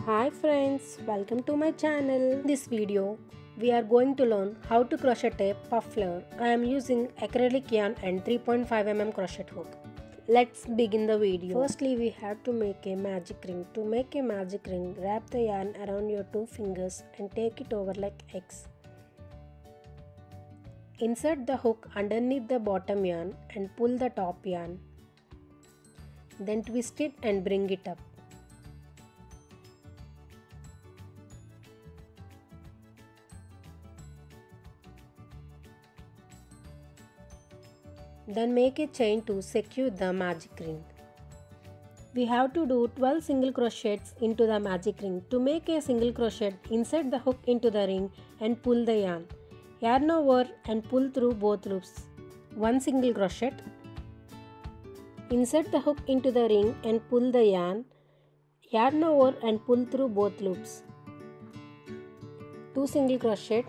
Hi friends, welcome to my channel. In this video, we are going to learn how to crochet a puff flower. I am using acrylic yarn and 3.5 mm crochet hook. Let's begin the video. Firstly, we have to make a magic ring. To make a magic ring, wrap the yarn around your two fingers and take it over like X. Insert the hook underneath the bottom yarn and pull the top yarn. Then twist it and bring it up. Then make a chain to secure the magic ring. We have to do 12 single crochets into the magic ring. To make a single crochet, insert the hook into the ring and pull the yarn. Yarn over and pull through both loops. 1 single crochet. Insert the hook into the ring and pull the yarn. Yarn over and pull through both loops. 2 single crochet.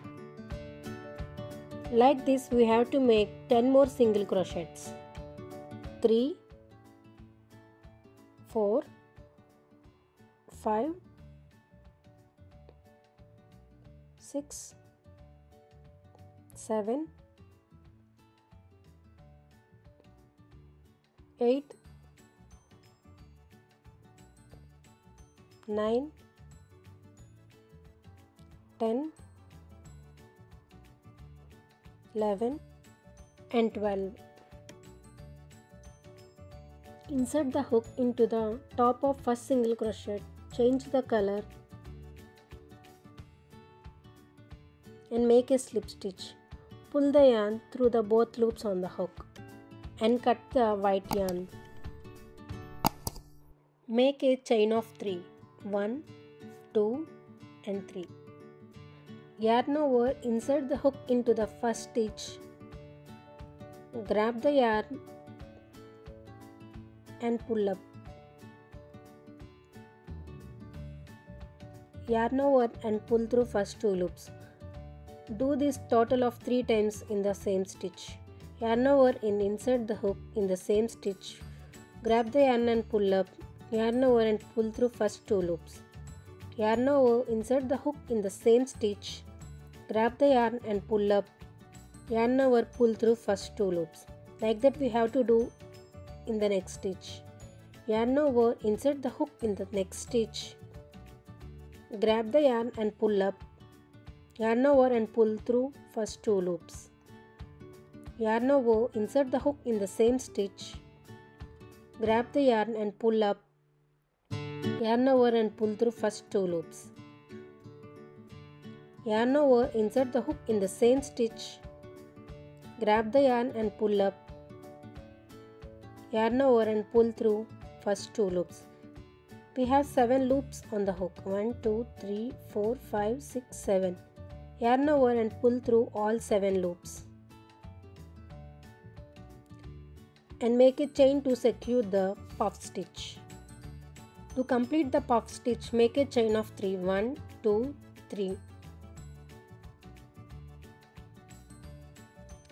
Like this, we have to make 10 more single crochets. 3, 4, 5, 6, 7, 8, 9, 10, 11 and 12. Insert the hook into the top of first single crochet, change the color and make a slip stitch. Pull the yarn through the both loops on the hook and cut the white yarn. Make a chain of 3, 1, 2 and 3. Yarn over, insert the hook into the first stitch, grab the yarn and pull up. Yarn over and pull through first 2 loops. Do this total of 3 times in the same stitch. Yarn over and insert the hook in the same stitch, grab the yarn and pull up. Yarn over and pull through first 2 loops. Yarn over, insert the hook in the same stitch, grab the yarn and pull up. Yarn over, pull through first 2 loops. Like that we have to do in the next stitch. Yarn over, insert the hook in the next stitch, grab the yarn and pull up. Yarn over and pull through first 2 loops. Yarn over, insert the hook in the same stitch, grab the yarn and pull up. Yarn over and pull through first 2 loops. Yarn over, insert the hook in the same stitch, grab the yarn and pull up. Yarn over and pull through first 2 loops. We have 7 loops on the hook. 1, 2, 3, 4, 5, 6, 7. Yarn over and pull through all 7 loops. And make a chain to secure the puff stitch. To complete the puff stitch, make a chain of 3. 1, 2, 3.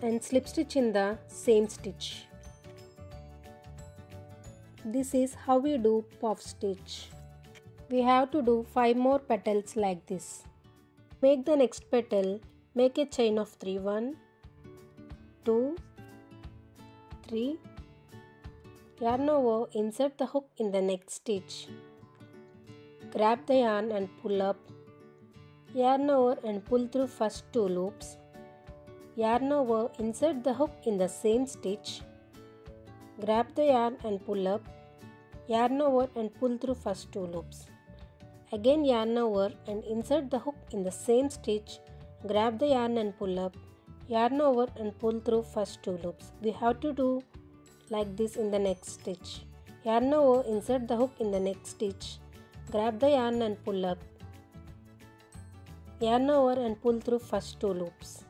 And slip stitch in the same stitch. This is how we do puff stitch. We have to do 5 more petals like this. Make the next petal, make a chain of 3. 1, 2, 3. Yarn over, insert the hook in the next stitch. Grab the yarn and pull up. Yarn over and pull through first 2 loops. Yarn over, insert the hook in the same stitch. Grab the yarn and pull up. Yarn over and pull through first 2 loops. Again yarn over and insert the hook in the same stitch. Grab the yarn and pull up. Yarn over and pull through first 2 loops. We have to do like this in the next stitch. Yarn over, insert the hook in the next stitch. Grab the yarn and pull up. Yarn over and pull through first 2 loops.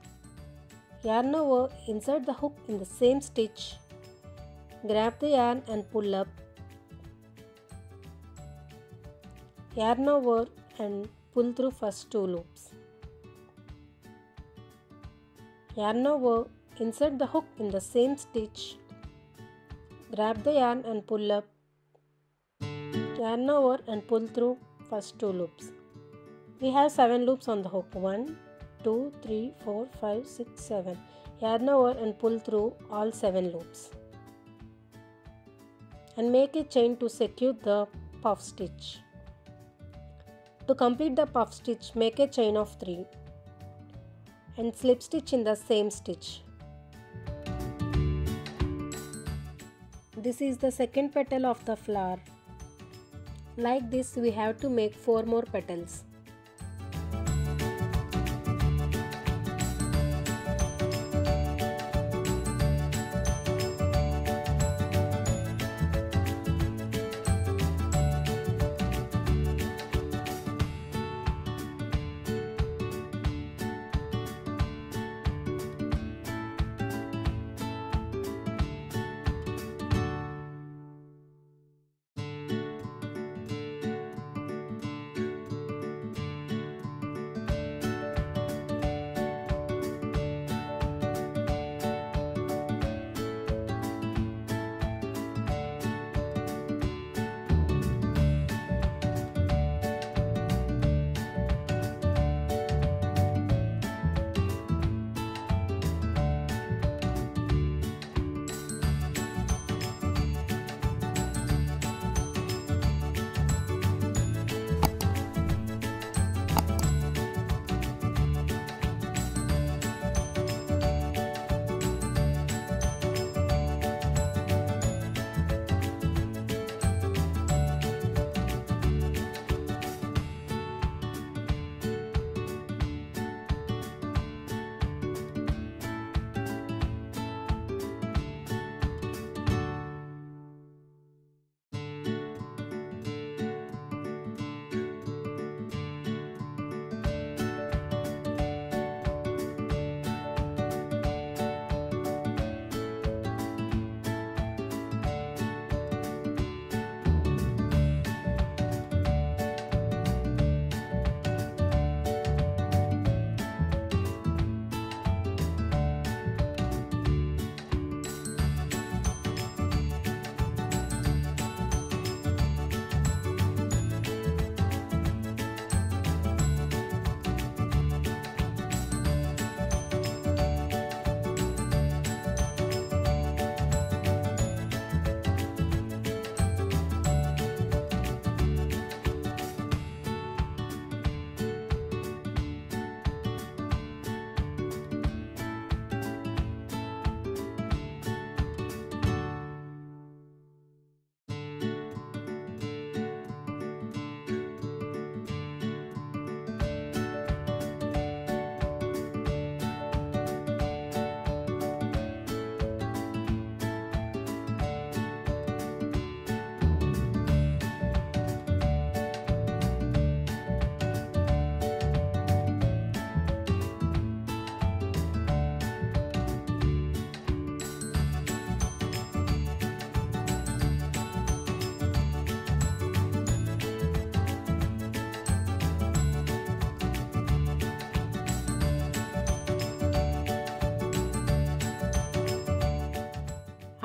Yarn over, insert the hook in the same stitch. Grab the yarn and pull up. Yarn over and pull through first 2 loops. Yarn over, insert the hook in the same stitch. Grab the yarn and pull up. Yarn over and pull through first 2 loops. We have 7 loops on the hook. 1, 2, 3, 4, 5, 6, 7. Yarn over and pull through all 7 loops. And make a chain to secure the puff stitch. To complete the puff stitch, make a chain of 3 and slip stitch in the same stitch. This is the second petal of the flower. Like this, we have to make 4 more petals.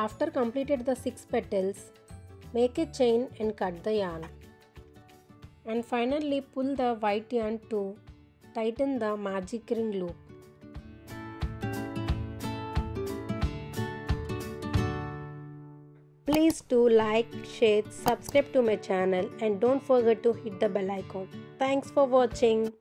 After completed the 6 petals, make a chain and cut the yarn. And finally pull the white yarn to tighten the magic ring loop. Please do like, share, subscribe to my channel and don't forget to hit the bell icon. Thanks for watching.